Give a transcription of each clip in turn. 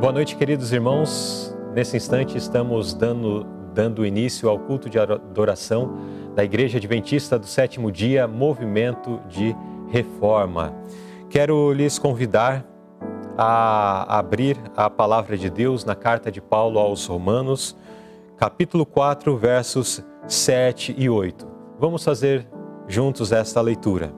Boa noite, queridos irmãos. Nesse instante estamos dando início ao culto de adoração da Igreja Adventista do Sétimo Dia, Movimento de Reforma. Quero lhes convidar a abrir a palavra de Deus na carta de Paulo aos Romanos, capítulo 4, versos 7 e 8. Vamos fazer juntos esta leitura.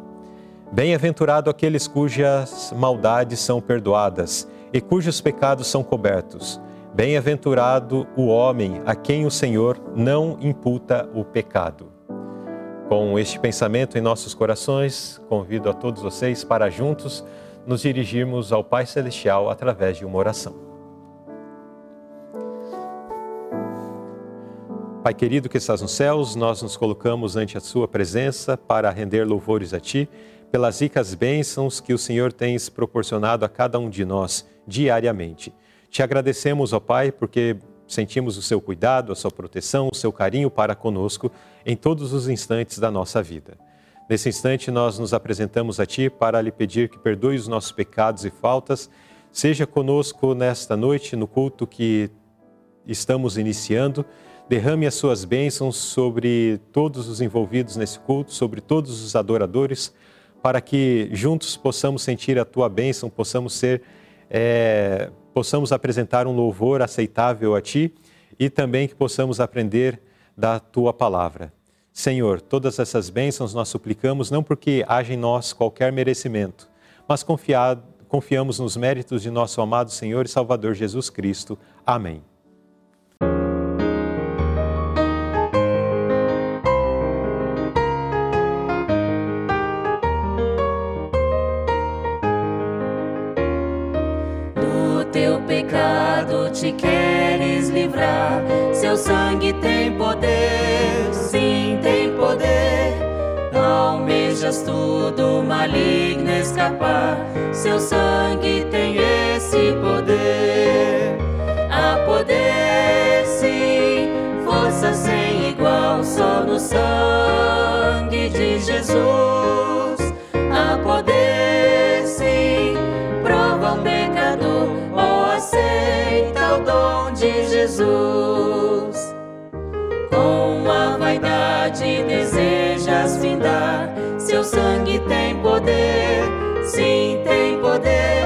Bem-aventurado aqueles cujas maldades são perdoadas e cujos pecados são cobertos. Bem-aventurado o homem a quem o Senhor não imputa o pecado. Com este pensamento em nossos corações, convido a todos vocês para juntos nos dirigirmos ao Pai Celestial através de uma oração. Pai querido que estás nos céus, nós nos colocamos ante a Sua presença para render louvores a Ti, pelas ricas bênçãos que o Senhor tens proporcionado a cada um de nós diariamente. Te agradecemos, ó Pai, porque sentimos o Seu cuidado, a Sua proteção, o Seu carinho para conosco em todos os instantes da nossa vida. Nesse instante, nós nos apresentamos a Ti para lhe pedir que perdoe os nossos pecados e faltas. Seja conosco nesta noite, no culto que estamos iniciando. Derrame as Suas bênçãos sobre todos os envolvidos nesse culto, sobre todos os adoradores, para que juntos possamos sentir a Tua bênção, possamos apresentar um louvor aceitável a Ti e também que possamos aprender da Tua palavra. Senhor, todas essas bênçãos nós suplicamos não porque haja em nós qualquer merecimento, mas confiamos nos méritos de nosso amado Senhor e Salvador Jesus Cristo. Amém. Te queres livrar, seu sangue tem poder, sim, tem poder. Almejas tudo, maligno escapar, seu sangue tem esse poder. Há poder, sim, força sem igual, só no sangue de Jesus. Há poder, sim, prova o pecador, aceita o dom de Jesus. Com a vaidade desejas findar, seu sangue tem poder, sim, tem poder.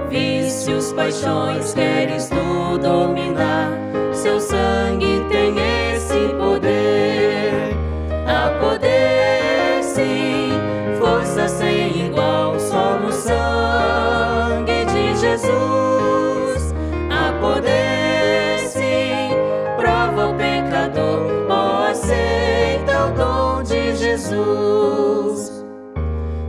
Vícios, paixões, queres tu dominar, seu sangue tem esse poder. Há poder, sim, força sem igual, só no sangue de Jesus. Poder, sim, prova o pecador, aceita o dom de Jesus.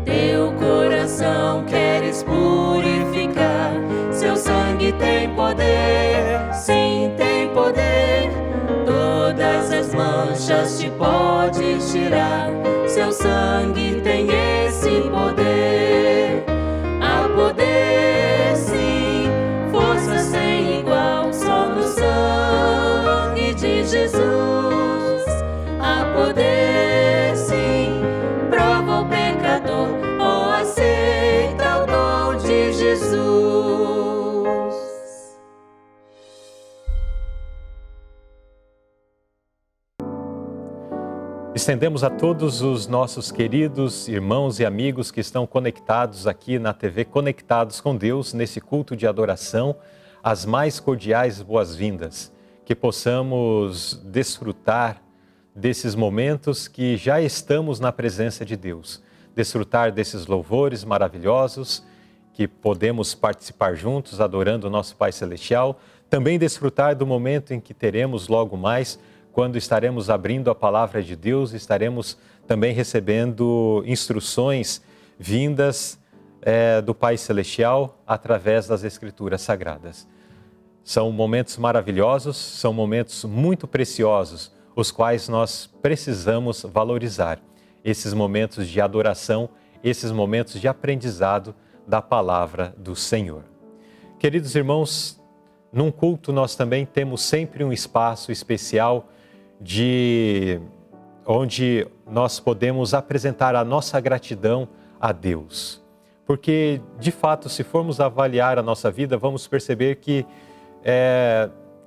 Teu coração queres purificar, seu sangue tem poder, sim, tem poder. Todas as manchas te pode tirar, seu sangue tem esse poder. Há poder, sim, força sem igual, só no sangue de Jesus. Há poder, sim, prova o pecador, aceita o dom de Jesus. Estendemos a todos os nossos queridos irmãos e amigos que estão conectados aqui na TV, conectados com Deus, nesse culto de adoração, as mais cordiais boas-vindas, que possamos desfrutar desses momentos que já estamos na presença de Deus, desfrutar desses louvores maravilhosos, que podemos participar juntos, adorando o nosso Pai Celestial, também desfrutar do momento em que teremos logo mais, quando estaremos abrindo a palavra de Deus, estaremos também recebendo instruções vindas do Pai Celestial através das Escrituras Sagradas. São momentos maravilhosos, são momentos muito preciosos, os quais nós precisamos valorizar. Esses momentos de adoração, esses momentos de aprendizado da palavra do Senhor. Queridos irmãos, num culto nós também temos sempre um espaço especial onde nós podemos apresentar a nossa gratidão a Deus. porque, de fato, se formos avaliar a nossa vida, vamos perceber que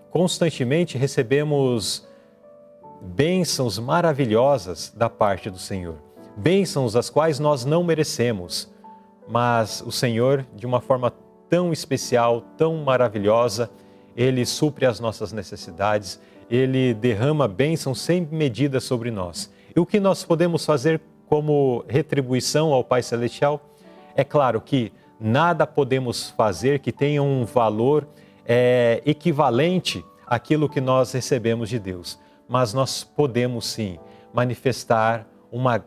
constantemente recebemos bênçãos maravilhosas da parte do Senhor. Bênçãos as quais nós não merecemos, mas o Senhor, de uma forma tão especial, tão maravilhosa, Ele supre as nossas necessidades, Ele derrama bênçãos sem medida sobre nós. E o que nós podemos fazer como retribuição ao Pai Celestial? É claro que nada podemos fazer que tenha um valor equivalente àquilo que nós recebemos de Deus. Mas nós podemos sim manifestar uma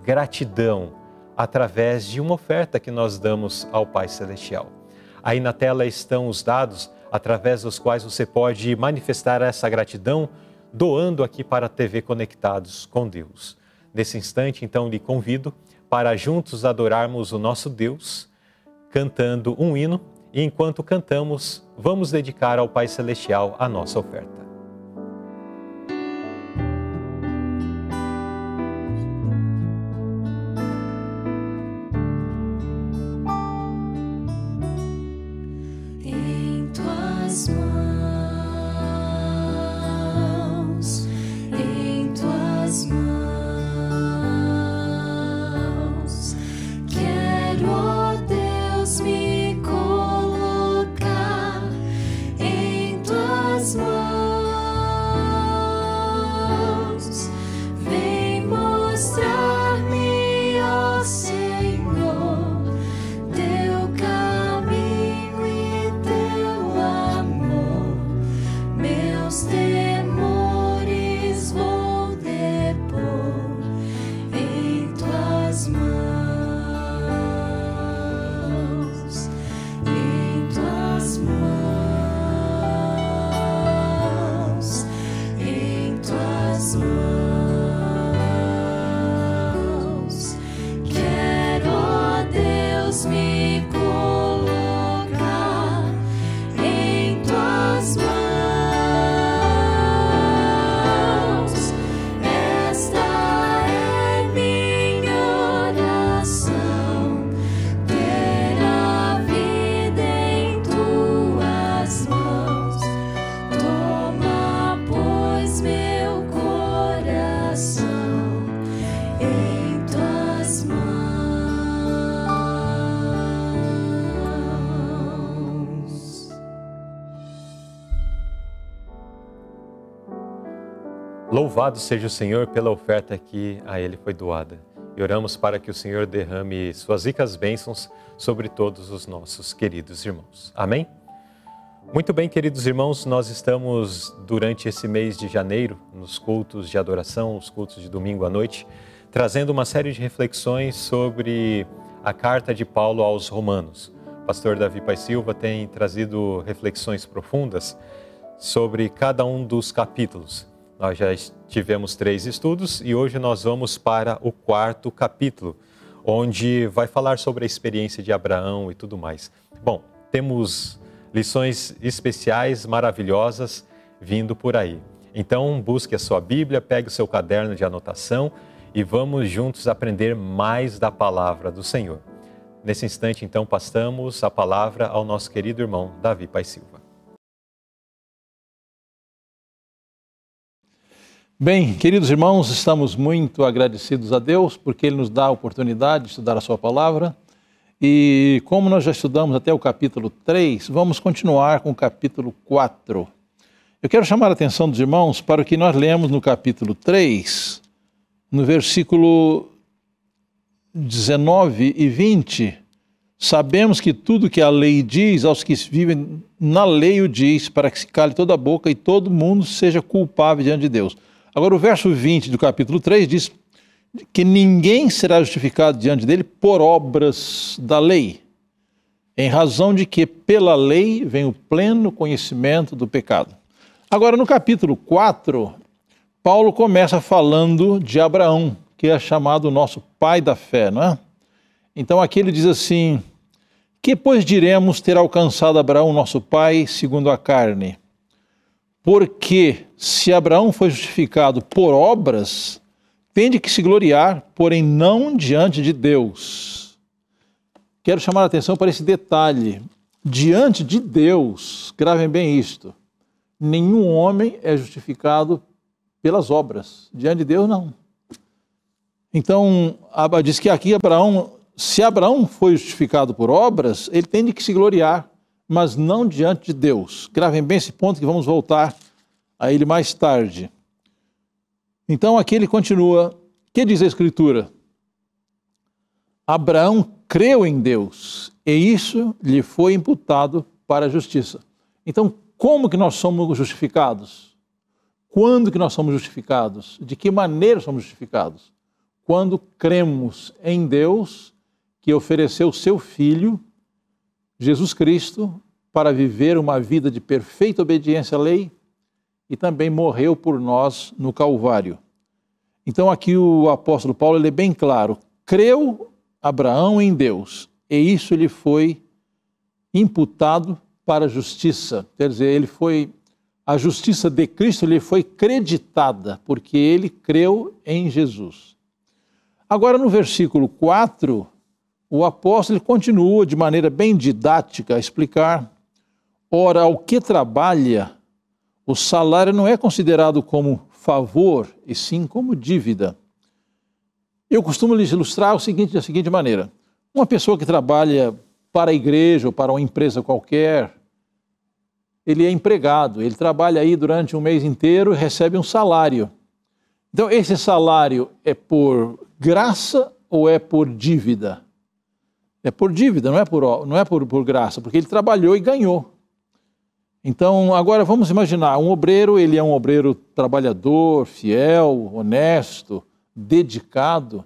gratidão através de uma oferta que nós damos ao Pai Celestial. Aí na tela estão os dados através dos quais você pode manifestar essa gratidão doando aqui para a TV Conectados com Deus. Nesse instante, então, lhe convido para juntos adorarmos o nosso Deus, cantando um hino, e enquanto cantamos, vamos dedicar ao Pai Celestial a nossa oferta. Louvado seja o Senhor pela oferta que a Ele foi doada. E oramos para que o Senhor derrame suas ricas bênçãos sobre todos os nossos queridos irmãos. Amém? Muito bem, queridos irmãos, nós estamos durante esse mês de janeiro, nos cultos de adoração, os cultos de domingo à noite, trazendo uma série de reflexões sobre a carta de Paulo aos Romanos. O pastor Davi Pai Silva tem trazido reflexões profundas sobre cada um dos capítulos. Nós já tivemos 3 estudos e hoje nós vamos para o 4º capítulo, onde vai falar sobre a experiência de Abraão e tudo mais. Bom, temos lições especiais, maravilhosas, vindo por aí. Então, busque a sua Bíblia, pegue o seu caderno de anotação e vamos juntos aprender mais da palavra do Senhor. Nesse instante, então, passamos a palavra ao nosso querido irmão Davi Pai Silva. Bem, queridos irmãos, estamos muito agradecidos a Deus porque Ele nos dá a oportunidade de estudar a sua palavra e como nós já estudamos até o capítulo 3, vamos continuar com o capítulo 4. Eu quero chamar a atenção dos irmãos para o que nós lemos no capítulo 3, no versículo 19 e 20. Sabemos que tudo que a lei diz aos que vivem na lei o diz para que se cale toda a boca e todo mundo seja culpável diante de Deus. Agora, o verso 20 do capítulo 3 diz que ninguém será justificado diante dele por obras da lei, em razão de que pela lei vem o pleno conhecimento do pecado. Agora, no capítulo 4, Paulo começa falando de Abraão, que é chamado nosso pai da fé, não é? Então, aqui ele diz assim: que pois diremos ter alcançado Abraão, nosso pai, segundo a carne? Porque se Abraão foi justificado por obras, tem de que se gloriar, porém não diante de Deus. quero chamar a atenção para esse detalhe. Diante de Deus, gravem bem isto, nenhum homem é justificado pelas obras. Diante de Deus, não. Então, diz que aqui Abraão, se Abraão foi justificado por obras, ele tem de que se gloriar, mas não diante de Deus. Gravem bem esse ponto que vamos voltar a ele mais tarde. Então, aqui ele continua. O que diz a Escritura? Abraão creu em Deus e isso lhe foi imputado para a justiça. Então, como que nós somos justificados? Quando que nós somos justificados? De que maneira somos justificados? Quando cremos em Deus, que ofereceu seu Filho, Jesus Cristo, para viver uma vida de perfeita obediência à lei e também morreu por nós no Calvário. Então aqui o apóstolo Paulo ele é bem claro, creu Abraão em Deus e isso lhe foi imputado para a justiça, quer dizer, a justiça de Cristo lhe foi creditada, porque ele creu em Jesus. Agora no versículo 4, o apóstolo continua de maneira bem didática a explicar, ora, ao que trabalha, o salário não é considerado como favor, e sim como dívida. Eu costumo lhes ilustrar da seguinte maneira. Uma pessoa que trabalha para a igreja ou para uma empresa qualquer, ele é empregado, ele trabalha aí durante um mês inteiro e recebe um salário. Então, esse salário é por graça ou é por dívida? É por dívida, não é por graça, porque ele trabalhou e ganhou. Então, agora vamos imaginar, um obreiro, ele é um obreiro trabalhador, fiel, honesto, dedicado.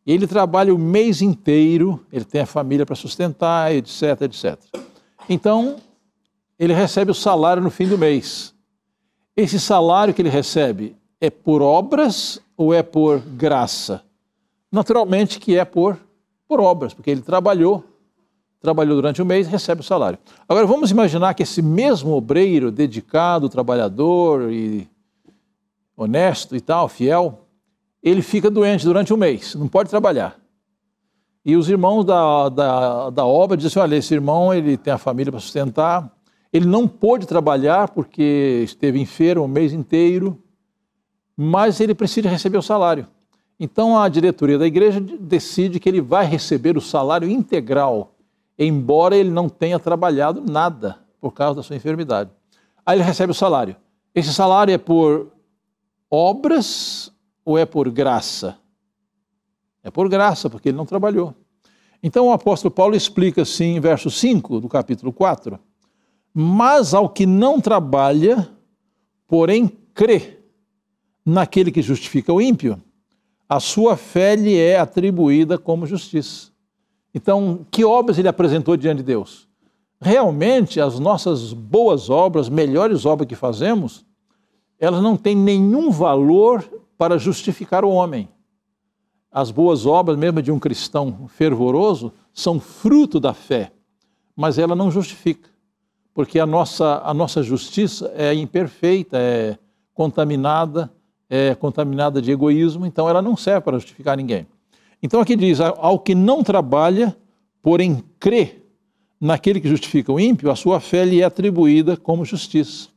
Ele trabalha o mês inteiro, ele tem a família para sustentar, etc, etc. Então, ele recebe o salário no fim do mês. Esse salário que ele recebe é por obras ou é por graça? Naturalmente que é por obras, porque ele trabalhou durante o mês e recebe o salário. Agora vamos imaginar que esse mesmo obreiro, dedicado, trabalhador e honesto e tal, fiel, ele fica doente durante um mês, não pode trabalhar. E os irmãos da obra dizem assim, olha, esse irmão ele tem a família para sustentar, ele não pôde trabalhar porque esteve enfermo o mês inteiro, mas ele precisa receber o salário. Então a diretoria da igreja decide que ele vai receber o salário integral, embora ele não tenha trabalhado nada por causa da sua enfermidade. Aí ele recebe o salário. Esse salário é por obras ou é por graça? É por graça, porque ele não trabalhou. Então o apóstolo Paulo explica assim, em verso 5 do capítulo 4, mas ao que não trabalha, porém crê naquele que justifica o ímpio, a sua fé lhe é atribuída como justiça. Então, que obras ele apresentou diante de Deus? Realmente, as nossas boas obras, melhores obras que fazemos, elas não têm nenhum valor para justificar o homem. As boas obras, mesmo de um cristão fervoroso, são fruto da fé, mas ela não justifica, porque a nossa justiça é imperfeita, é contaminada de egoísmo, então ela não serve para justificar ninguém. Então aqui diz, ao que não trabalha, porém crê naquele que justifica o ímpio, a sua fé lhe é atribuída como justiça.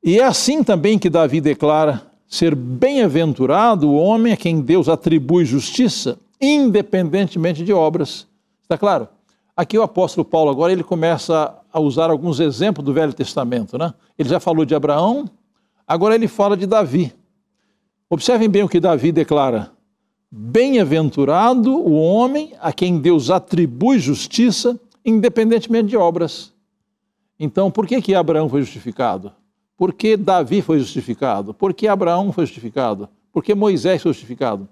E é assim também que Davi declara ser bem-aventurado o homem a quem Deus atribui justiça, independentemente de obras. Está claro? Aqui o apóstolo Paulo agora ele começa a usar alguns exemplos do Velho Testamento, né? Ele já falou de Abraão, agora ele fala de Davi. Observem bem o que Davi declara. Bem-aventurado o homem a quem Deus atribui justiça, independentemente de obras. Então, por que Abraão foi justificado? Por que Davi foi justificado? Por que Abraão foi justificado? Por que Moisés foi justificado?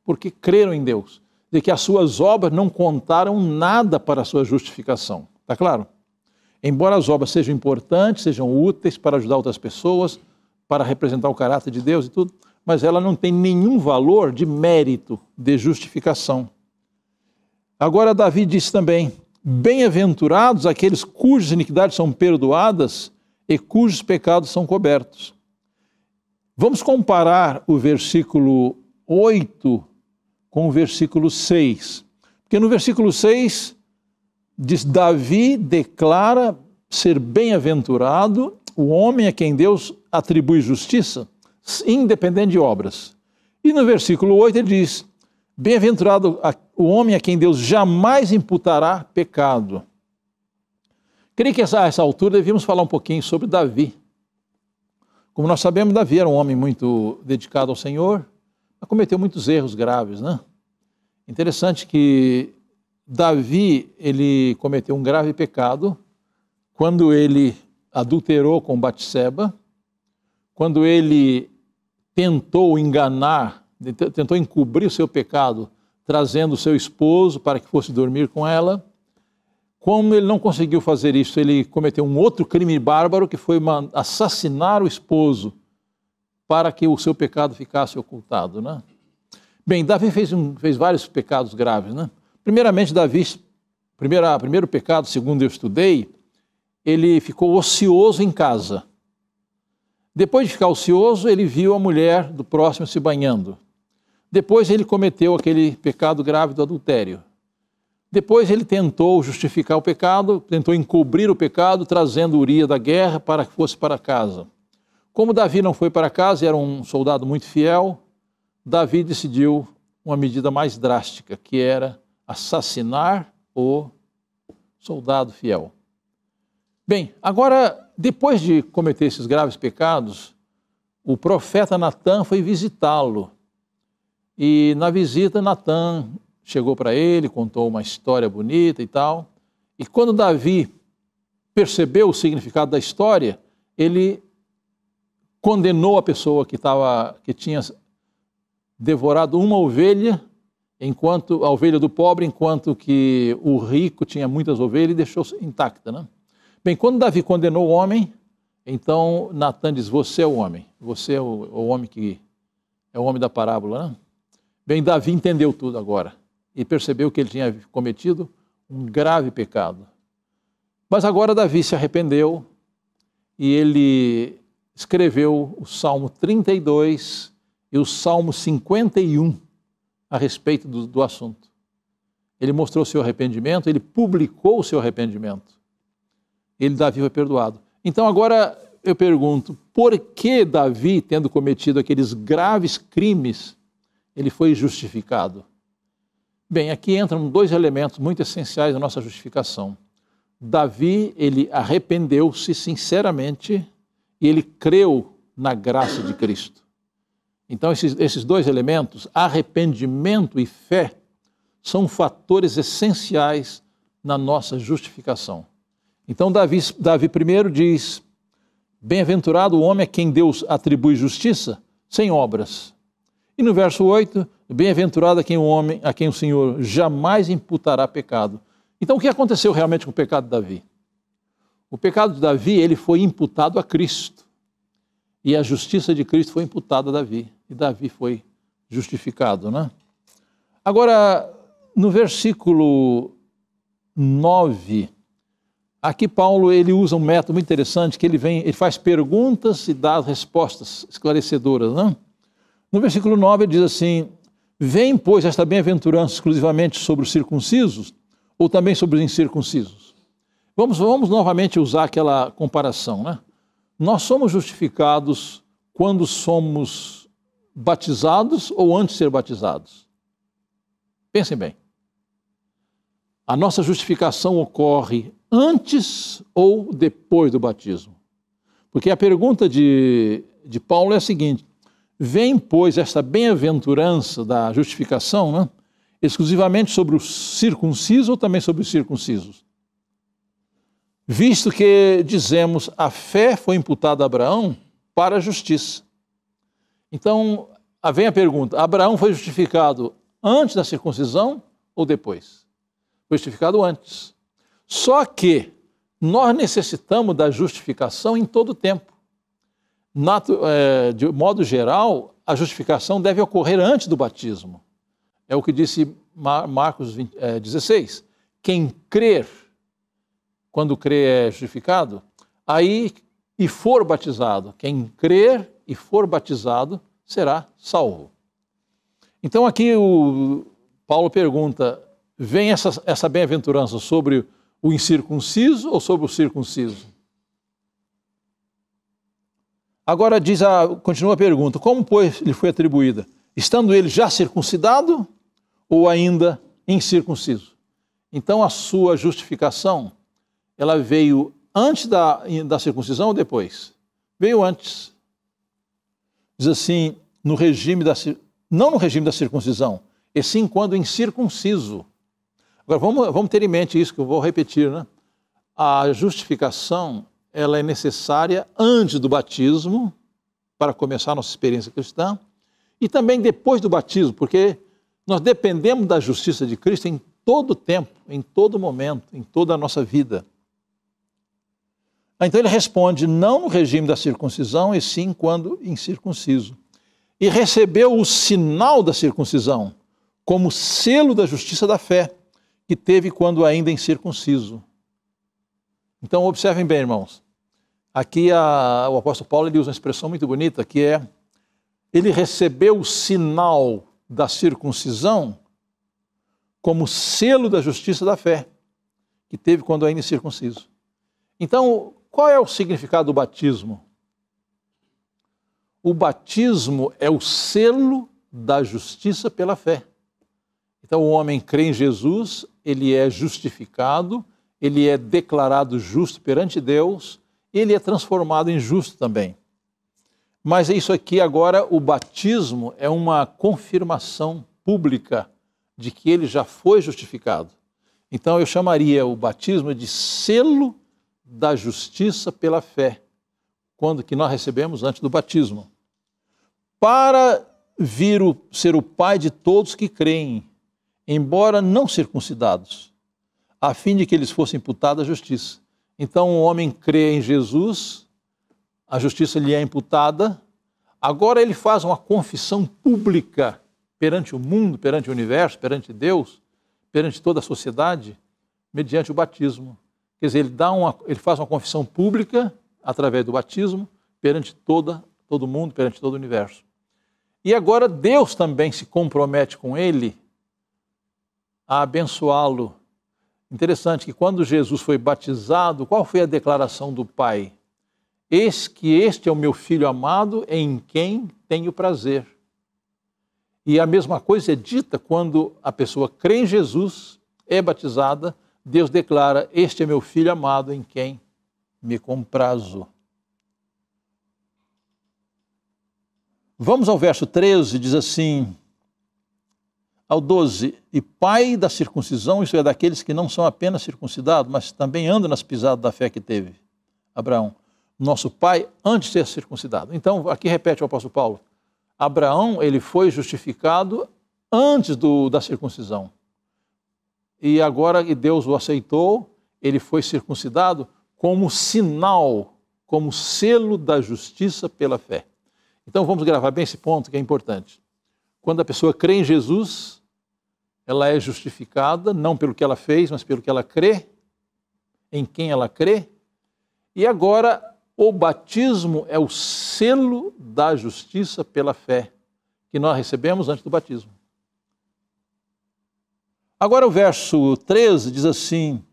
Porque creram em Deus, de que as suas obras não contaram nada para a sua justificação. Está claro? Embora as obras sejam importantes, sejam úteis para ajudar outras pessoas, para representar o caráter de Deus e tudo, mas ela não tem nenhum valor de mérito, de justificação. Agora Davi diz também, bem-aventurados aqueles cujas iniquidades são perdoadas e cujos pecados são cobertos. Vamos comparar o versículo 8 com o versículo 6, Porque no versículo 6, diz, Davi declara ser bem-aventurado o homem a quem Deus atribui justiça, independente de obras. E no versículo 8 ele diz, bem-aventurado o homem a quem Deus jamais imputará pecado. Creio que a essa altura devíamos falar um pouquinho sobre Davi. Como nós sabemos, Davi era um homem muito dedicado ao Senhor, mas cometeu muitos erros graves, né? Interessante que Davi, ele cometeu um grave pecado quando ele adulterou com Batseba, quando ele tentou enganar, tentou encobrir o seu pecado, trazendo o seu esposo para que fosse dormir com ela. Como ele não conseguiu fazer isso, ele cometeu um outro crime bárbaro, que foi assassinar o esposo para que o seu pecado ficasse ocultado, né? Bem, Davi fez vários pecados graves, né? Primeiramente, Davi, primeiro pecado, segundo eu estudei, ele ficou ocioso em casa. Depois de ficar ocioso, ele viu a mulher do próximo se banhando. Depois ele cometeu aquele pecado grave do adultério. Depois ele tentou justificar o pecado, tentou encobrir o pecado, trazendo Uria da guerra para que fosse para casa. Como Davi não foi para casa e era um soldado muito fiel, Davi decidiu uma medida mais drástica, que era assassinar o soldado fiel. Bem, agora, depois de cometer esses graves pecados, o profeta Natã foi visitá-lo. E na visita, Natã chegou para ele, contou uma história bonita e tal. E quando Davi percebeu o significado da história, ele condenou a pessoa que tinha devorado uma ovelha, enquanto a ovelha do pobre, enquanto que o rico tinha muitas ovelhas e deixou intacta, né? Bem, quando Davi condenou o homem, então Natã diz, você é o homem, você é o homem que é o homem da parábola, né? Bem, Davi entendeu tudo agora e percebeu que ele tinha cometido um grave pecado. Mas agora Davi se arrependeu e ele escreveu o Salmo 32 e o Salmo 51 a respeito do assunto. Ele mostrou o seu arrependimento, ele publicou o seu arrependimento. Davi foi perdoado. Então agora eu pergunto, por que Davi, tendo cometido aqueles graves crimes, ele foi justificado? Bem, aqui entram dois elementos muito essenciais da nossa justificação. Davi, ele arrependeu-se sinceramente e ele creu na graça de Cristo. Então esses dois elementos, arrependimento e fé, são fatores essenciais na nossa justificação. Então Davi primeiro diz, bem-aventurado o homem a quem Deus atribui justiça, sem obras. E no verso 8, bem-aventurado a quem o Senhor jamais imputará pecado. Então o que aconteceu realmente com o pecado de Davi? O pecado de Davi, ele foi imputado a Cristo. E a justiça de Cristo foi imputada a Davi. E Davi foi justificado, né? Agora, no versículo 9... aqui Paulo ele usa um método muito interessante, que ele faz perguntas e dá respostas esclarecedoras, né? No versículo 9 ele diz assim, vem, pois, esta bem-aventurança exclusivamente sobre os circuncisos ou também sobre os incircuncisos? Vamos novamente usar aquela comparação, né? Nós somos justificados quando somos batizados ou antes de ser batizados? Pensem bem. A nossa justificação ocorre antes ou depois do batismo? Porque a pergunta de Paulo é a seguinte, vem, pois, esta bem-aventurança da justificação, né, exclusivamente sobre os circuncisos ou também sobre os circuncisos? Visto que, dizemos, a fé foi imputada a Abraão para a justiça. Então, vem a pergunta, Abraão foi justificado antes da circuncisão ou depois? Foi justificado antes. Só que nós necessitamos da justificação em todo o tempo. De modo geral, a justificação deve ocorrer antes do batismo. É o que disse Marcos 16. Quem crer, quando crê é justificado, aí e for batizado. Quem crer e for batizado será salvo. Então aqui o Paulo pergunta, vem essa bem-aventurança sobre o incircunciso ou sobre o circunciso? Agora continua a pergunta, como, pois, lhe foi atribuída? Estando ele já circuncidado ou ainda incircunciso? Então, a sua justificação, ela veio antes da circuncisão ou depois? Veio antes. Diz assim, não no regime da circuncisão, e sim quando incircunciso. Agora, vamos ter em mente isso que eu vou repetir, né? A justificação, ela é necessária antes do batismo, para começar a nossa experiência cristã, e também depois do batismo, porque nós dependemos da justiça de Cristo em todo tempo, em todo momento, em toda a nossa vida. Então ele responde, não no regime da circuncisão, e sim quando incircunciso. E recebeu o sinal da circuncisão, como selo da justiça da fé, que teve quando ainda incircunciso. Então observem bem, irmãos. Aqui o apóstolo Paulo ele usa uma expressão muito bonita, que é, ele recebeu o sinal da circuncisão como selo da justiça da fé, que teve quando ainda incircunciso. Então, qual é o significado do batismo? O batismo é o selo da justiça pela fé. Então, o homem crê em Jesus, ele é justificado, ele é declarado justo perante Deus, ele é transformado em justo também. Mas isso aqui agora, o batismo é uma confirmação pública de que ele já foi justificado. Então eu chamaria o batismo de selo da justiça pela fé, quando que nós recebemos antes do batismo. Para vir ser o pai de todos que creem, embora não circuncidados, a fim de que eles fossem imputados à justiça. Então o homem crê em Jesus, a justiça lhe é imputada, agora ele faz uma confissão pública perante o mundo, perante o universo, perante Deus, perante toda a sociedade, mediante o batismo. Quer dizer, ele faz uma confissão pública através do batismo perante todo mundo, perante todo o universo. E agora Deus também se compromete com ele a abençoá-lo. Interessante que quando Jesus foi batizado, qual foi a declaração do Pai? Eis que este é o meu Filho amado, em quem tenho prazer. E a mesma coisa é dita quando a pessoa crê em Jesus, é batizada, Deus declara, este é meu Filho amado, em quem me comprazo. Vamos ao verso 13, diz assim, ao 12, e pai da circuncisão, isso é daqueles que não são apenas circuncidados, mas também andam nas pisadas da fé que teve Abraão, nosso pai, antes de ser circuncidado. Então, aqui repete o apóstolo Paulo, Abraão, ele foi justificado antes da circuncisão. E agora que Deus o aceitou, ele foi circuncidado como sinal, como selo da justiça pela fé. Então vamos gravar bem esse ponto que é importante. Quando a pessoa crê em Jesus, ela é justificada, não pelo que ela fez, mas pelo que ela crê, em quem ela crê. E agora o batismo é o selo da justiça pela fé, que nós recebemos antes do batismo. Agora o verso 13 diz assim,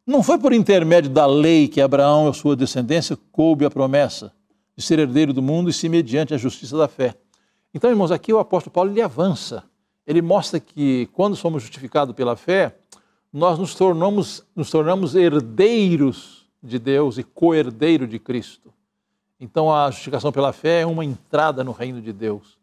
não foi por intermédio da lei que Abraão e a sua descendência coube a promessa de ser herdeiro do mundo e se mediante a justiça da fé. Então, irmãos, aqui o apóstolo Paulo ele avança. Ele mostra que quando somos justificados pela fé, nós nos tornamos herdeiros de Deus e co-herdeiro de Cristo. Então, a justificação pela fé é uma entrada no reino de Deus.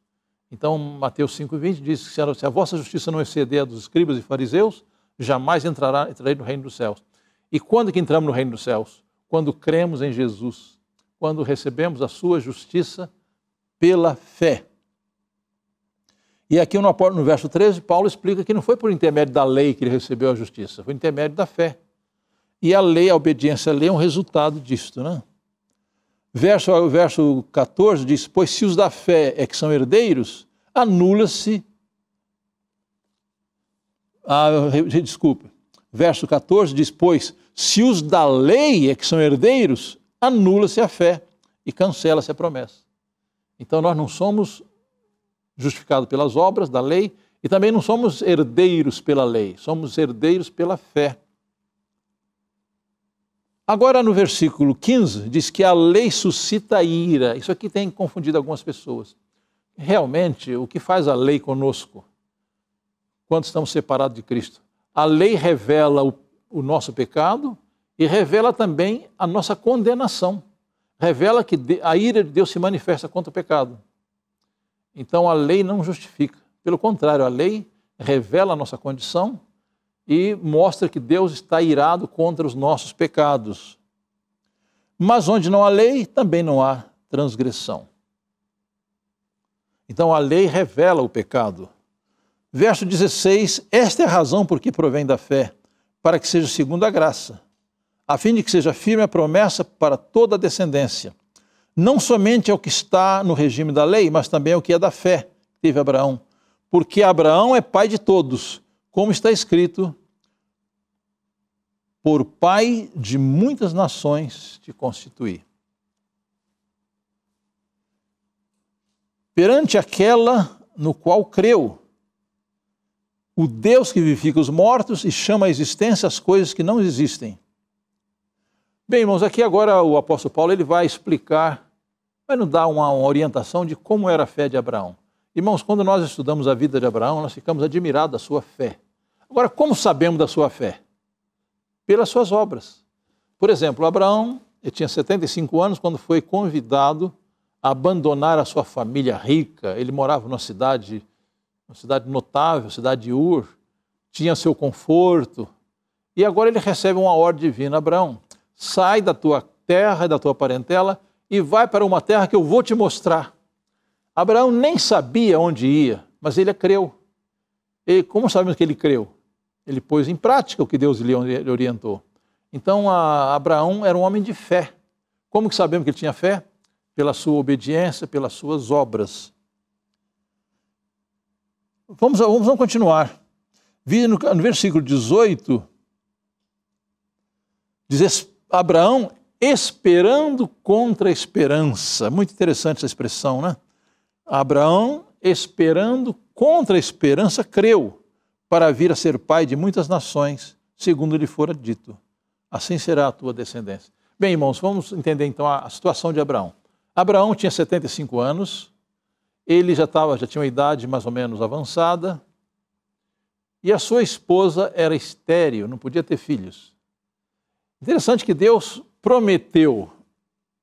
Então, Mateus 5,20 diz que se a vossa justiça não exceder a dos escribas e fariseus, jamais entrarei no reino dos céus. E quando que entramos no reino dos céus? Quando cremos em Jesus, quando recebemos a sua justiça pela fé. E aqui no verso 13, Paulo explica que não foi por intermédio da lei que ele recebeu a justiça, foi por intermédio da fé. E a lei, a obediência à lei é um resultado disto, né? Verso 14 diz, pois se os da fé é que são herdeiros, anula-se... Verso 14 diz, pois se os da lei é que são herdeiros, anula-se a fé e cancela-se a promessa. Então nós não somos justificados pelas obras da lei, E também não somos herdeiros pela lei, somos herdeiros pela fé. Agora, no versículo 15, diz que a lei suscita ira. Isso aqui tem confundido algumas pessoas. Realmente, o que faz a lei conosco, quando estamos separados de Cristo? A lei revela o nosso pecado e revela também a nossa condenação. Revela que a ira de Deus se manifesta contra o pecado. Então, a lei não justifica. Pelo contrário, a lei revela a nossa condição e mostra que Deus está irado contra os nossos pecados. Mas onde não há lei, também não há transgressão. Então a lei revela o pecado. Verso 16, esta é a razão por que provém da fé, para que seja segundo a graça, a fim de que seja firme a promessa para toda a descendência, não somente ao que está no regime da lei, mas também ao que é da fé, que teve Abraão. Porque Abraão é pai de todos, como está escrito, por pai de muitas nações te constituí. Perante aquela no qual creu, o Deus que vivifica os mortos e chama à existência as coisas que não existem. Bem, irmãos, aqui agora o apóstolo Paulo ele vai explicar, vai nos dar uma orientação de como era a fé de Abraão. Irmãos, quando nós estudamos a vida de Abraão, nós ficamos admirados da sua fé. Agora, como sabemos da sua fé? Pelas suas obras. Por exemplo, Abraão, ele tinha 75 anos quando foi convidado a abandonar a sua família rica. Ele morava numa cidade notável, cidade de Ur, tinha seu conforto. E agora ele recebe uma ordem divina: Abraão, sai da tua terra e da tua parentela e vai para uma terra que eu vou te mostrar. Abraão nem sabia onde ia, mas ele creu. E como sabemos que ele creu? Ele pôs em prática o que Deus lhe orientou. Então, Abraão era um homem de fé. Como que sabemos que ele tinha fé? Pela sua obediência, pelas suas obras. Vamos continuar. No versículo 18, diz Abraão esperando contra a esperança. Muito interessante essa expressão, né? Abraão, esperando contra a esperança, creu, para vir a ser pai de muitas nações, segundo lhe fora dito. Assim será a tua descendência. Bem, irmãos, vamos entender então a situação de Abraão. Abraão tinha 75 anos, ele já tinha uma idade mais ou menos avançada, e a sua esposa era estéril, não podia ter filhos. Interessante que Deus prometeu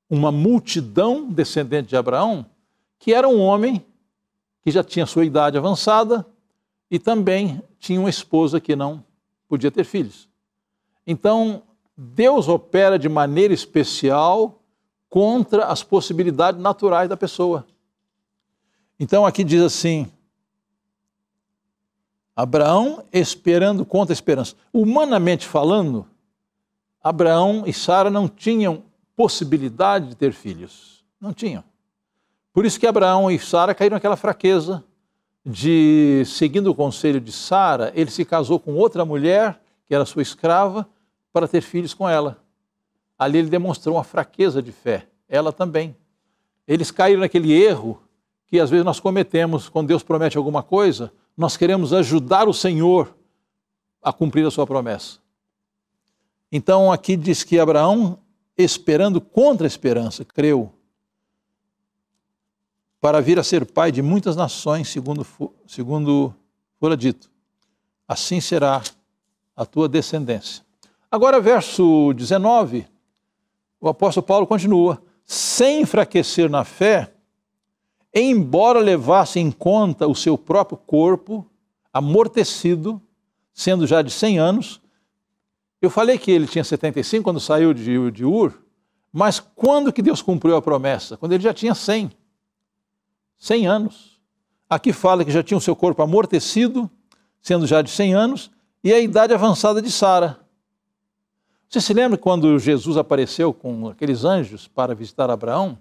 uma multidão descendente de Abraão, que era um homem que já tinha sua idade avançada e também tinha uma esposa que não podia ter filhos. Então, Deus opera de maneira especial contra as possibilidades naturais da pessoa. Então, aqui diz assim, Abraão esperando contra a esperança. Humanamente falando, Abraão e Sara não tinham possibilidade de ter filhos. Não tinham. Por isso que Abraão e Sara caíram naquela fraqueza de, seguindo o conselho de Sara, ele se casou com outra mulher, que era sua escrava, para ter filhos com ela. Ali ele demonstrou uma fraqueza de fé, ela também. Eles caíram naquele erro que às vezes nós cometemos quando Deus promete alguma coisa, nós queremos ajudar o Senhor a cumprir a sua promessa. Então aqui diz que Abraão, esperando contra a esperança, creu, para vir a ser pai de muitas nações, segundo fora dito. Assim será a tua descendência. Agora, verso 19, o apóstolo Paulo continua. Sem enfraquecer na fé, embora levasse em conta o seu próprio corpo, amortecido, sendo já de 100 anos. Eu falei que ele tinha 75 quando saiu de Ur, mas quando que Deus cumpriu a promessa? Quando ele já tinha 100 anos. Aqui fala que já tinha o seu corpo amortecido, sendo já de 100 anos, e a idade avançada de Sara. Você se lembra quando Jesus apareceu com aqueles anjos para visitar Abraão?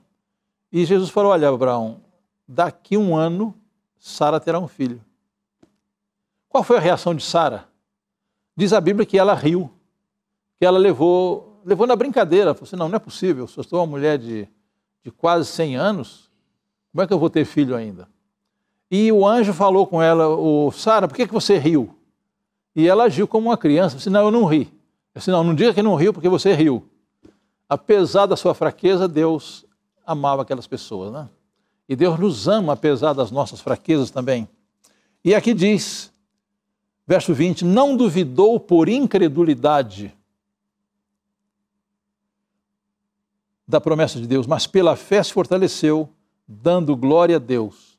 E Jesus falou, olha, Abraão, daqui 1 ano, Sara terá um filho. Qual foi a reação de Sara? Diz a Bíblia que ela riu, que ela levou na brincadeira. Falou assim, não é possível, se eu sou uma mulher de quase 100 anos, como é que eu vou ter filho ainda? E o anjo falou com ela, Sara, por que você riu? E ela agiu como uma criança, disse, não, eu não ri. Eu disse, não diga que não riu porque você riu. Apesar da sua fraqueza, Deus amava aquelas pessoas, né? E Deus nos ama apesar das nossas fraquezas também. E aqui diz, verso 20, não duvidou por incredulidade da promessa de Deus, mas pela fé se fortaleceu, dando glória a Deus.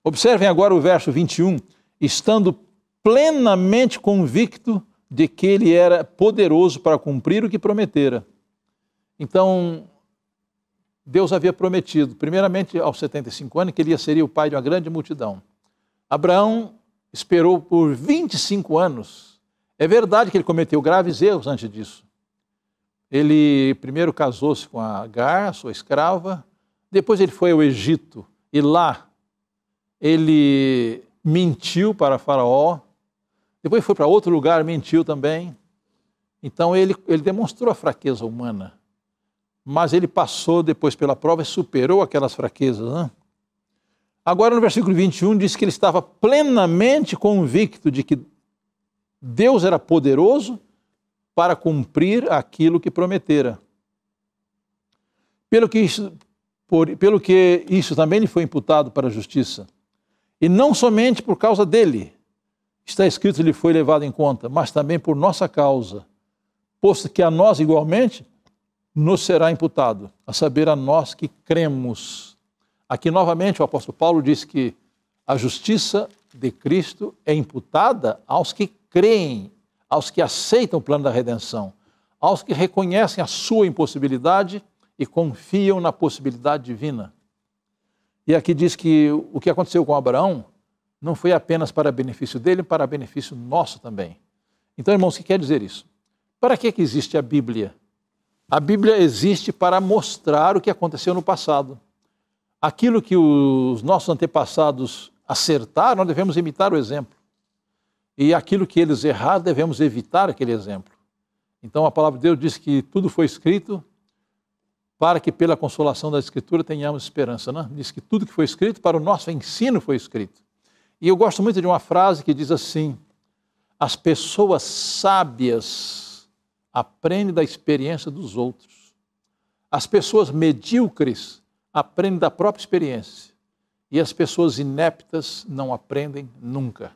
Observem agora o verso 21, estando plenamente convicto de que ele era poderoso para cumprir o que prometera. Então, Deus havia prometido, primeiramente aos 75 anos, que ele seria o pai de uma grande multidão. Abraão esperou por 25 anos. É verdade que ele cometeu graves erros antes disso. Ele primeiro casou-se com Agar, sua escrava, depois ele foi ao Egito e lá ele mentiu para Faraó, depois foi para outro lugar, mentiu também. Então ele demonstrou a fraqueza humana, mas ele passou depois pela prova e superou aquelas fraquezas, né? Agora no versículo 21 diz que ele estava plenamente convicto de que Deus era poderoso para cumprir aquilo que prometera. Pelo que isso também lhe foi imputado para a justiça. E não somente por causa dele, está escrito, lhe foi levado em conta, mas também por nossa causa, posto que a nós igualmente nos será imputado, a saber, a nós que cremos. Aqui novamente o apóstolo Paulo diz que a justiça de Cristo é imputada aos que creem, aos que aceitam o plano da redenção, aos que reconhecem a sua impossibilidade e confiam na possibilidade divina. E aqui diz que o que aconteceu com Abraão não foi apenas para benefício dele, para benefício nosso também. Então, irmãos, o que quer dizer isso? Para que existe a Bíblia? A Bíblia existe para mostrar o que aconteceu no passado. Aquilo que os nossos antepassados acertaram, nós devemos imitar o exemplo. E aquilo que eles erraram, devemos evitar aquele exemplo. Então a palavra de Deus diz que tudo foi escrito para que pela consolação da Escritura tenhamos esperança, né? Diz que tudo que foi escrito para o nosso ensino foi escrito. E eu gosto muito de uma frase que diz assim, as pessoas sábias aprendem da experiência dos outros. As pessoas medíocres aprendem da própria experiência. E as pessoas ineptas não aprendem nunca.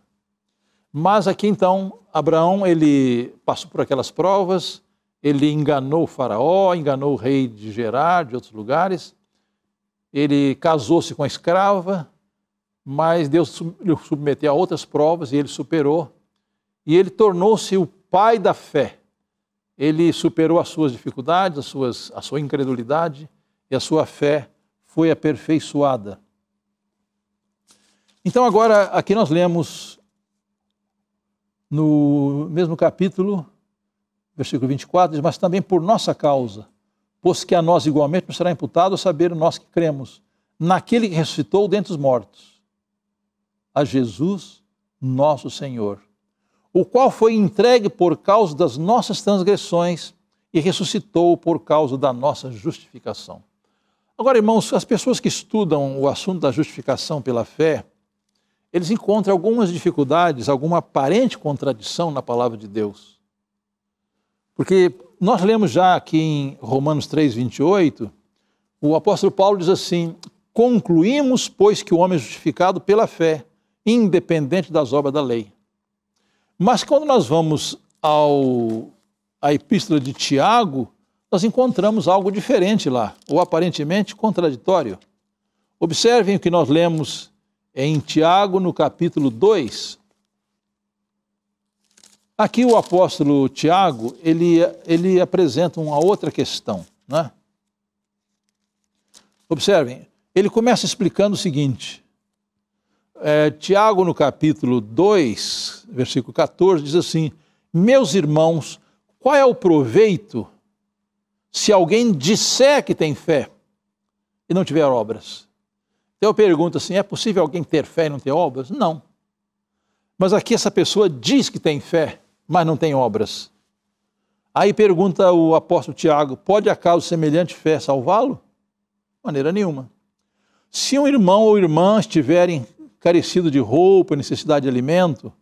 Mas aqui então, Abraão, ele passou por aquelas provas, ele enganou o faraó, enganou o rei de Gerar, de outros lugares, ele casou-se com a escrava, mas Deus lhe submeteu a outras provas e ele superou, e ele tornou-se o pai da fé. Ele superou as suas dificuldades, a sua incredulidade, e a sua fé foi aperfeiçoada. Então agora, aqui nós lemos no mesmo capítulo, versículo 24, diz, mas também por nossa causa, pois que a nós igualmente nos será imputado a saber nós que cremos naquele que ressuscitou dentre os mortos, a Jesus, nosso Senhor, o qual foi entregue por causa das nossas transgressões e ressuscitou por causa da nossa justificação. Agora, irmãos, as pessoas que estudam o assunto da justificação pela fé, eles encontram algumas dificuldades, alguma aparente contradição na palavra de Deus. Porque nós lemos já aqui em Romanos 3, 28, o apóstolo Paulo diz assim, concluímos, pois, que o homem é justificado pela fé, independente das obras da lei. Mas quando nós vamos à epístola de Tiago, nós encontramos algo diferente lá, ou aparentemente contraditório. Observem o que nós lemos em Tiago, no capítulo 2. Aqui o apóstolo Tiago, ele apresenta uma outra questão, né? Observem, ele começa explicando o seguinte, Tiago no capítulo 2, versículo 14, diz assim, meus irmãos, qual é o proveito se alguém disser que tem fé e não tiver obras? Então eu pergunto assim, é possível alguém ter fé e não ter obras? Não. Mas aqui essa pessoa diz que tem fé, mas não tem obras. Aí pergunta o apóstolo Tiago, pode acaso semelhante fé salvá-lo? De maneira nenhuma. Se um irmão ou irmã estiverem carecido de roupa, necessidade de alimento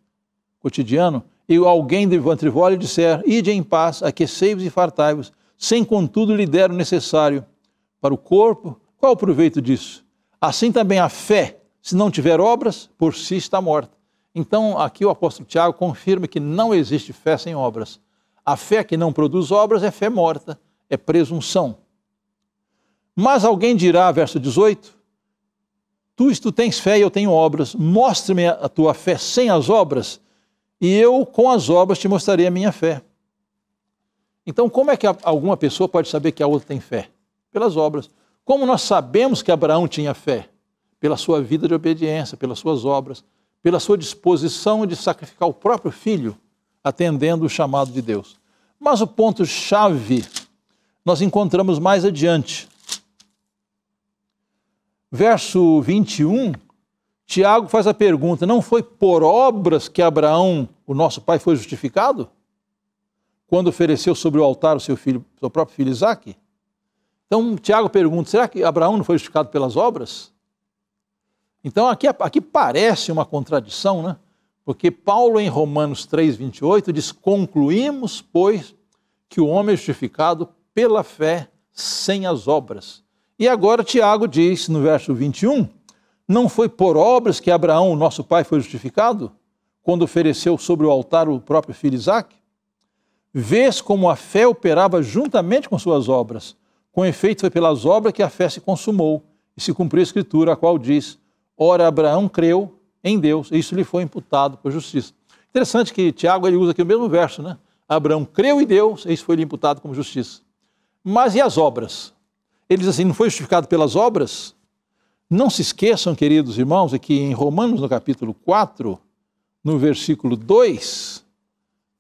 cotidiano, e alguém dentre vós lhe disser, ide em paz, aquecei-vos e fartai-vos, sem contudo lhe der o necessário para o corpo, qual o proveito disso? Assim também a fé, se não tiver obras, por si está morta. Então aqui o apóstolo Tiago confirma que não existe fé sem obras. A fé que não produz obras é fé morta, é presunção. Mas alguém dirá, verso 18, tu tens fé e eu tenho obras, mostre-me a tua fé sem as obras, e eu com as obras te mostrarei a minha fé. Então como é que alguma pessoa pode saber que a outra tem fé? Pelas obras. Como nós sabemos que Abraão tinha fé? Pela sua vida de obediência, pelas suas obras, pela sua disposição de sacrificar o próprio filho, atendendo o chamado de Deus. Mas o ponto-chave nós encontramos mais adiante. Verso 21, Tiago faz a pergunta, não foi por obras que Abraão, o nosso pai, foi justificado? Quando ofereceu sobre o altar o seu próprio filho Isaque? Então Tiago pergunta, será que Abraão não foi justificado pelas obras? Então aqui parece uma contradição, né? Porque Paulo em Romanos 3:28 diz, concluímos, pois, que o homem é justificado pela fé sem as obras. E agora Tiago diz no verso 21, não foi por obras que Abraão, nosso pai, foi justificado, quando ofereceu sobre o altar o próprio filho Isaque? Vês como a fé operava juntamente com suas obras. Com efeito, foi pelas obras que a fé se consumou, e se cumpriu a Escritura, a qual diz, ora, Abraão creu em Deus, e isso lhe foi imputado por justiça. Interessante que Tiago ele usa aqui o mesmo verso, né? Abraão creu em Deus, e isso foi lhe imputado como justiça. Mas e as obras? Ele diz assim, não foi justificado pelas obras? Não se esqueçam, queridos irmãos, que em Romanos, no capítulo 4, no versículo 2,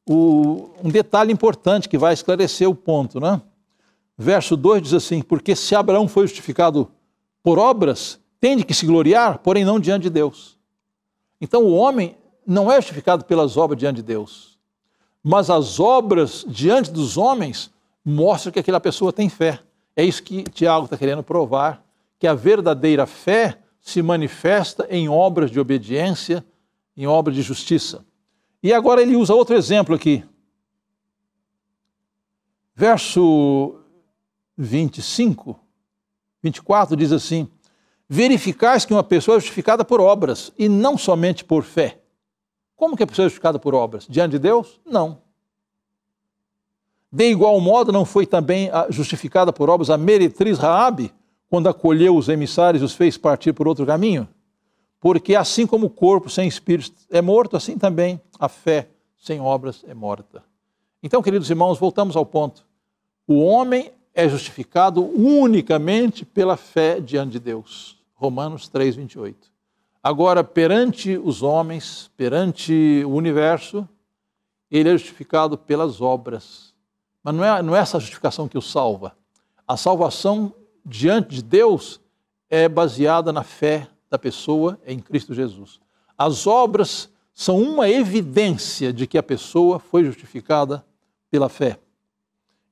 um detalhe importante que vai esclarecer o ponto, né? Verso 2 diz assim, porque se Abraão foi justificado por obras, tem de que se gloriar, porém não diante de Deus. Então o homem não é justificado pelas obras diante de Deus, mas as obras diante dos homens mostram que aquela pessoa tem fé. É isso que Tiago está querendo provar, que a verdadeira fé se manifesta em obras de obediência, em obras de justiça. E agora ele usa outro exemplo aqui. Verso 24 diz assim, verificais que uma pessoa é justificada por obras e não somente por fé. Como que a pessoa é justificada por obras? Diante de Deus? Não. De igual modo, não foi também justificada por obras a meretriz Raabe, quando acolheu os emissários e os fez partir por outro caminho? Porque assim como o corpo sem espírito é morto, assim também a fé sem obras é morta. Então, queridos irmãos, voltamos ao ponto. O homem é justificado unicamente pela fé diante de Deus. Romanos 3:28. Agora, perante os homens, perante o universo, ele é justificado pelas obras. Mas não é essa justificação que o salva. A salvação diante de Deus é baseada na fé da pessoa em Cristo Jesus. As obras são uma evidência de que a pessoa foi justificada pela fé.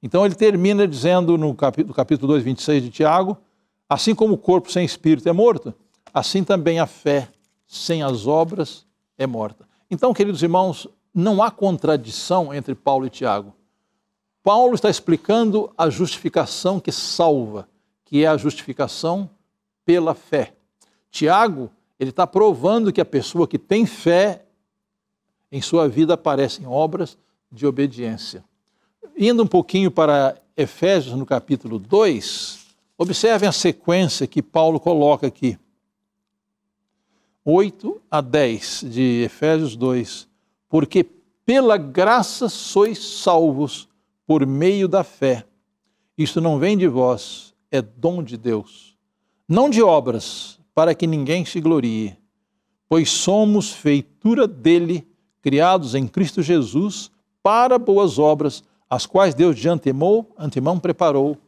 Então ele termina dizendo no capítulo 2, 26 de Tiago, assim como o corpo sem espírito é morto, assim também a fé sem as obras é morta. Então, queridos irmãos, não há contradição entre Paulo e Tiago. Paulo está explicando a justificação que salva, que é a justificação pela fé. Tiago, ele está provando que a pessoa que tem fé em sua vida aparecem obras de obediência. Indo um pouquinho para Efésios, no capítulo 2, observem a sequência que Paulo coloca aqui. 8 a 10 de Efésios 2. Porque pela graça sois salvos por meio da fé. Isto não vem de vós, é dom de Deus. Não de obras, para que ninguém se glorie. Pois somos feitura dele, criados em Cristo Jesus, para boas obras, as quais Deus de antemão preparou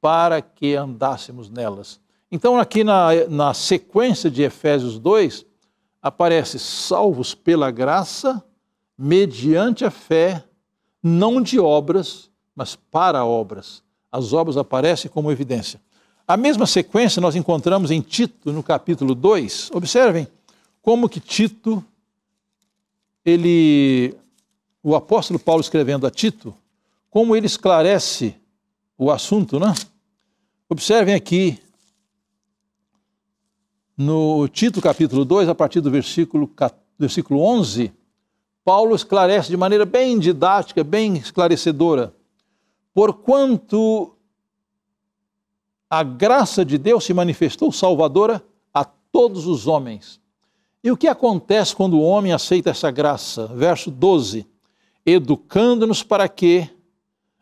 para que andássemos nelas. Então aqui na sequência de Efésios 2, aparece salvos pela graça, mediante a fé, não de obras, mas para obras. As obras aparecem como evidência. A mesma sequência nós encontramos em Tito, no capítulo 2. Observem como que Tito, o apóstolo Paulo escrevendo a Tito, como ele esclarece o assunto, né? Observem aqui, no Tito capítulo 2, a partir do versículo 11, Paulo esclarece de maneira bem didática, bem esclarecedora, porquanto a graça de Deus se manifestou salvadora a todos os homens. E o que acontece quando o homem aceita essa graça? Verso 12, educando-nos para que,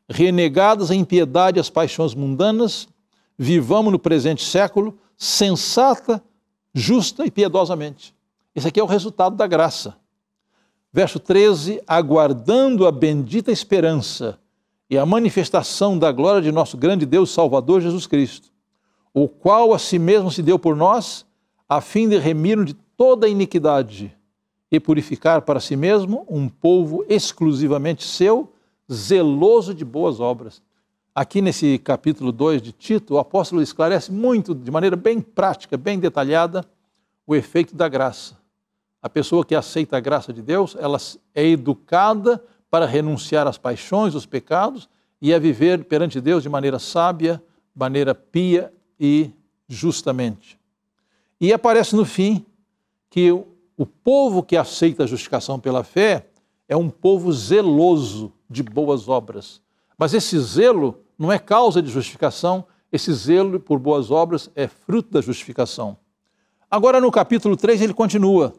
renegadas a impiedade e as paixões mundanas, vivamos no presente século sensata, justa e piedosamente. Esse aqui é o resultado da graça. Verso 13, aguardando a bendita esperança e a manifestação da glória de nosso grande Deus e Salvador Jesus Cristo, o qual a si mesmo se deu por nós, a fim de remir-nos de toda a iniquidade e purificar para si mesmo um povo exclusivamente seu, zeloso de boas obras. Aqui nesse capítulo 2 de Tito, o apóstolo esclarece muito, de maneira bem prática, bem detalhada, o efeito da graça. A pessoa que aceita a graça de Deus, ela é educada para renunciar às paixões, aos pecados e a viver perante Deus de maneira sábia, maneira pia e justamente. E aparece no fim que o povo que aceita a justificação pela fé é um povo zeloso de boas obras. Mas esse zelo não é causa de justificação, esse zelo por boas obras é fruto da justificação. Agora no capítulo 3 ele continua.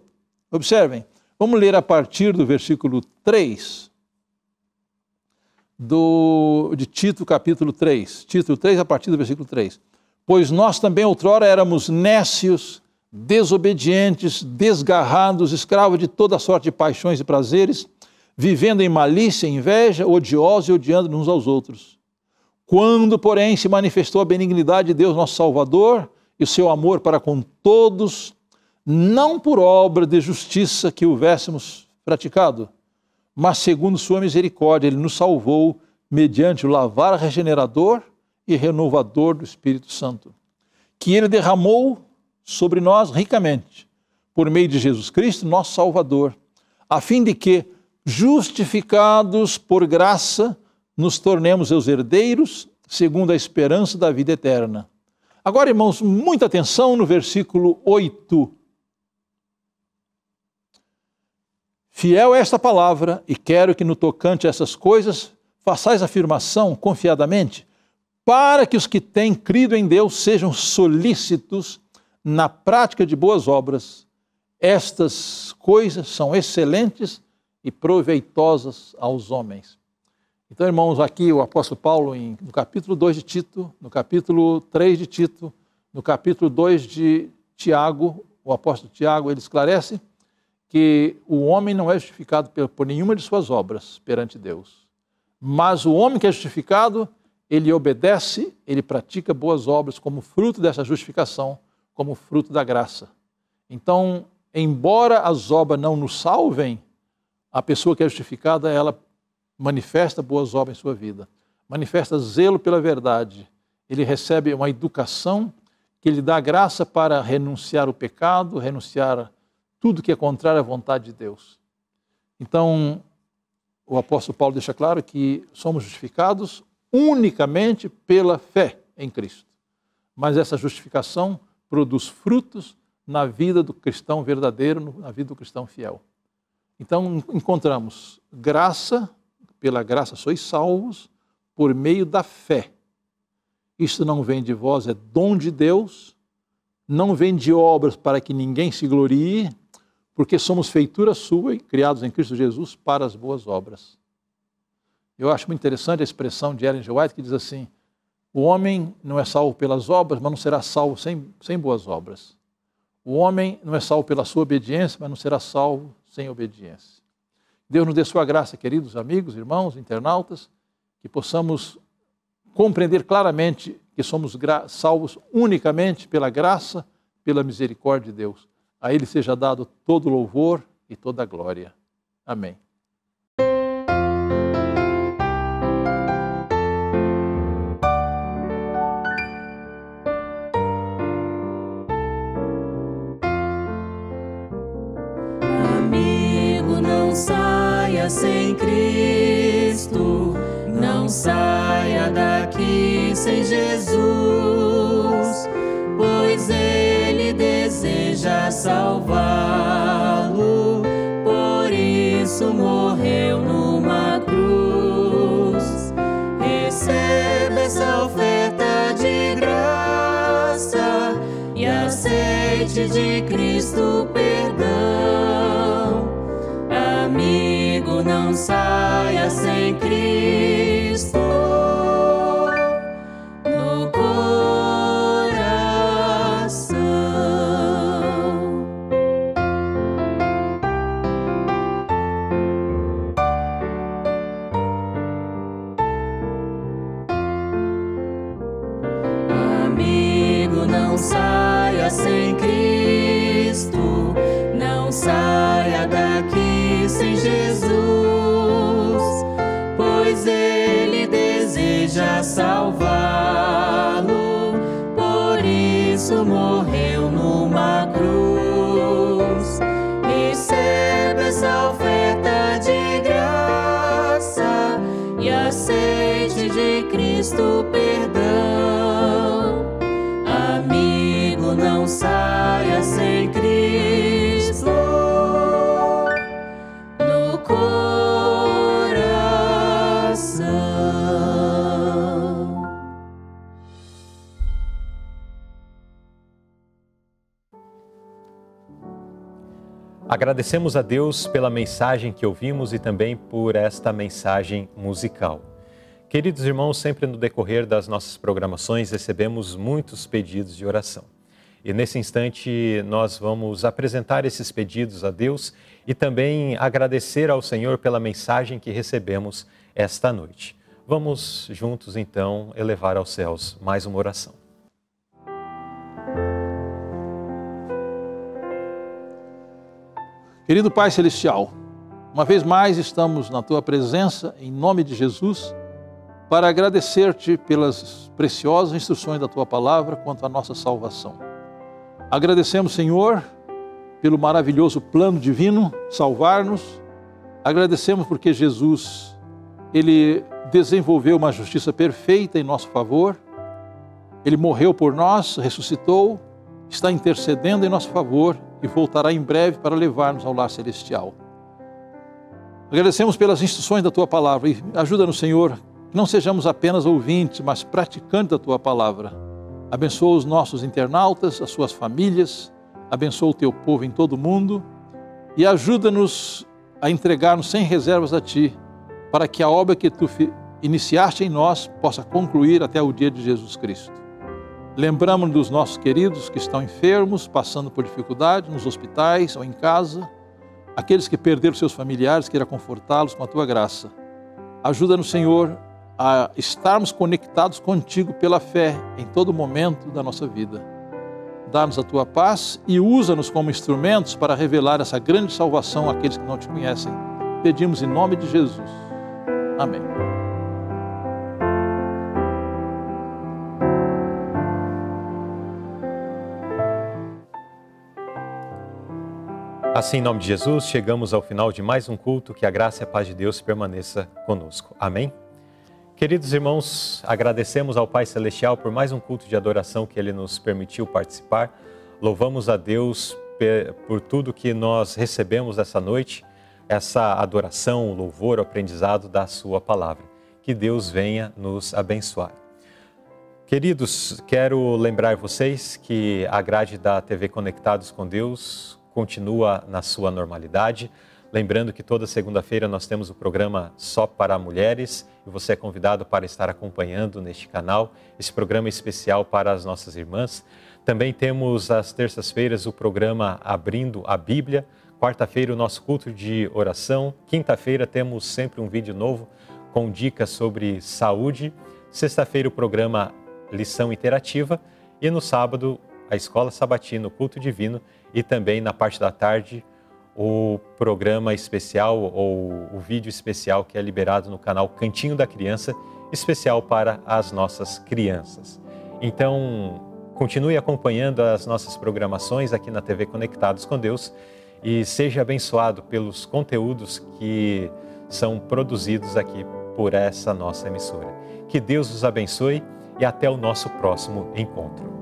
Observem, vamos ler a partir do versículo 3 de Tito, capítulo 3. Tito 3, a partir do versículo 3. Pois nós também outrora éramos nécios, desobedientes, desgarrados, escravos de toda sorte de paixões e prazeres, vivendo em malícia, inveja, odiosos e odiando uns aos outros. Quando, porém, se manifestou a benignidade de Deus, nosso Salvador, e o seu amor para com todos, não por obra de justiça que houvéssemos praticado, mas segundo sua misericórdia, ele nos salvou mediante o lavar regenerador e renovador do Espírito Santo, que ele derramou sobre nós ricamente, por meio de Jesus Cristo, nosso Salvador, a fim de que, justificados por graça, nos tornemos seus herdeiros, segundo a esperança da vida eterna. Agora, irmãos, muita atenção no versículo 8. Fiel é esta palavra, e quero que no tocante a essas coisas façais afirmação confiadamente, para que os que têm crido em Deus sejam solícitos na prática de boas obras. Estas coisas são excelentes e proveitosas aos homens. Então, irmãos, aqui o apóstolo Paulo, no capítulo 2 de Tito, no capítulo 3 de Tito, no capítulo 2 de Tiago, o apóstolo Tiago, ele esclarece que o homem não é justificado por nenhuma de suas obras perante Deus. Mas o homem que é justificado, ele obedece, ele pratica boas obras como fruto dessa justificação, como fruto da graça. Então, embora as obras não nos salvem, a pessoa que é justificada, ela manifesta boas obras em sua vida, manifesta zelo pela verdade, ele recebe uma educação que lhe dá graça para renunciar o pecado, renunciar tudo que é contrário à vontade de Deus. Então, o apóstolo Paulo deixa claro que somos justificados unicamente pela fé em Cristo. Mas essa justificação produz frutos na vida do cristão verdadeiro, na vida do cristão fiel. Então, encontramos graça, pela graça sois salvos, por meio da fé. Isto não vem de vós, é dom de Deus, não vem de obras para que ninguém se glorie, porque somos feitura sua, criados em Cristo Jesus para as boas obras. Eu acho muito interessante a expressão de Ellen G. White, que diz assim: o homem não é salvo pelas obras, mas não será salvo sem boas obras. O homem não é salvo pela sua obediência, mas não será salvo sem obediência. Deus nos dê sua graça, queridos amigos, irmãos, internautas, que possamos compreender claramente que somos salvos unicamente pela graça, pela misericórdia de Deus. A Ele seja dado todo louvor e toda glória. Amém. saia sem Cristo, não saia daqui sem Jesus, pois Ele deseja salvá-lo, por isso morreu numa cruz. Receba essa oferta de graça e aceite de Cristo perdão. Amigo, não saia sem Cristo no coração. Amigo, não saia sem Cristo, não saia daqui sem Jesus, pois Ele deseja salvá-lo, por isso morreu numa cruz. Receba essa oferta de graça e aceite de Cristo perdão. Amigo, não saia sem Cristo no coração. Agradecemos a Deus pela mensagem que ouvimos e também por esta mensagem musical. Queridos irmãos, sempre no decorrer das nossas programações recebemos muitos pedidos de oração. E nesse instante nós vamos apresentar esses pedidos a Deus e também agradecer ao Senhor pela mensagem que recebemos esta noite. Vamos juntos então elevar aos céus mais uma oração. Querido Pai Celestial, uma vez mais estamos na Tua presença, em nome de Jesus, para agradecer-te pelas preciosas instruções da Tua palavra quanto à nossa salvação. Agradecemos, Senhor, pelo maravilhoso plano divino, salvar-nos. Agradecemos porque Jesus, Ele desenvolveu uma justiça perfeita em nosso favor. Ele morreu por nós, ressuscitou, está intercedendo em nosso favor e voltará em breve para levar-nos ao lar celestial. Agradecemos pelas instruções da Tua palavra e ajuda-nos, Senhor, que não sejamos apenas ouvintes, mas praticantes da Tua palavra. Abençoa os nossos internautas, as suas famílias, abençoa o Teu povo em todo o mundo e ajuda-nos a entregar-nos sem reservas a Ti, para que a obra que Tu iniciaste em nós possa concluir até o dia de Jesus Cristo. Lembramos dos nossos queridos que estão enfermos, passando por dificuldade nos hospitais ou em casa, aqueles que perderam seus familiares, queira confortá-los com a Tua graça. Ajuda-nos, Senhor, a estarmos conectados contigo pela fé em todo momento da nossa vida. Dá-nos a Tua paz e usa-nos como instrumentos para revelar essa grande salvação àqueles que não Te conhecem. Pedimos em nome de Jesus. Amém. Assim, em nome de Jesus, chegamos ao final de mais um culto. Que a graça e a paz de Deus permaneça conosco. Amém? Queridos irmãos, agradecemos ao Pai Celestial por mais um culto de adoração que Ele nos permitiu participar. Louvamos a Deus por tudo que nós recebemos essa noite, essa adoração, o louvor, o aprendizado da Sua palavra. Que Deus venha nos abençoar. Queridos, quero lembrar vocês que a grade da TV Conectados com Deus continua na sua normalidade. Lembrando que toda segunda-feira nós temos o programa Só para Mulheres e você é convidado para estar acompanhando neste canal esse programa especial para as nossas irmãs. Também temos às terças-feiras o programa Abrindo a Bíblia, quarta-feira o nosso culto de oração, quinta-feira temos sempre um vídeo novo com dicas sobre saúde, sexta-feira o programa Lição Interativa e no sábado a Escola Sabatina, o culto divino e também na parte da tarde o programa especial ou o vídeo especial que é liberado no canal Cantinho da Criança, especial para as nossas crianças. Então, continue acompanhando as nossas programações aqui na TV Conectados com Deus e seja abençoado pelos conteúdos que são produzidos aqui por essa nossa emissora. Que Deus os abençoe e até o nosso próximo encontro.